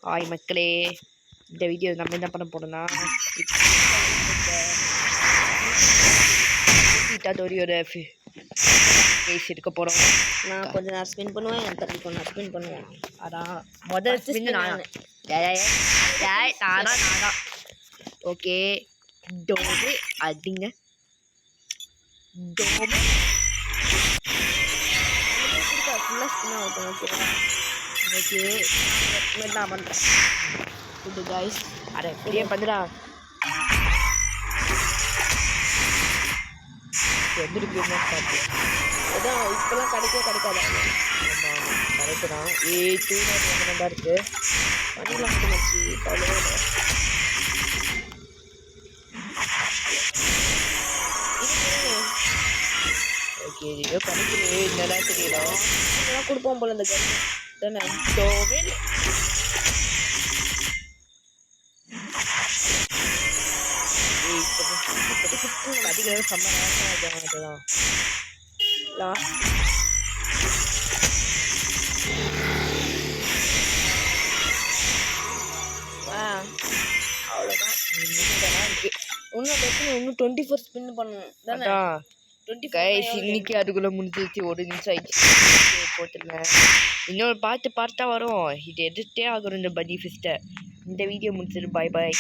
Hi மக்களே, இந்த video நம்ம என்ன பண்ண போறோம்னா ஒரு ஃபேஸ் எடுக்க போறோம். நான் கொஞ்ச நேரம் ஸ்பின் பண்ணுவேன், என் தம்பி கொஞ்ச நேரம் ஸ்பின் பண்ணுவேன். அதான் முதல் ஸ்பின் நானா ஓகே. டோரு அடிங்க டோரு ஃபுல்லாக ஸ்பின் ஆகட்டும். ஓகேவா? ஓகே நான் பண்ணுறேன். ஃபுட்டு காய்ஸ் அட இப்படியே பண்ணுடா. வந்துருக்கு பார்த்து அதான் இப்போலாம் கிடைக்காது. ஆமாம் கரெக்டு தான். தூணா இருக்கு பண்ணிடலாம் மட்டுமாச்சு கவலையே இல்லை. ஓகே ஏதோ கிடைக்கலையே என்னடா தெரியல. இதெல்லாம் கொடுப்போம் போல இந்த கன் தானே. டோவில் அதிக சம்மதான் லாஸ்ட் அவ்வளோதான். இன்னும் 24 ஸ்பின் பண்ணணும் தானே. 24 இன்னைக்கு அதுக்குள்ள முடிஞ்சிருச்சு. ஒரு நிமிஷம் ஆயிடுச்சு போட்டுருந்தேன். இன்னொரு பார்த்தா வரும். இது எடுத்தே ஆகணும் இந்த பனி ஃபிஸ்ட்டை. இந்த வீடியோ முடிச்சிரு. பாய் பாய்.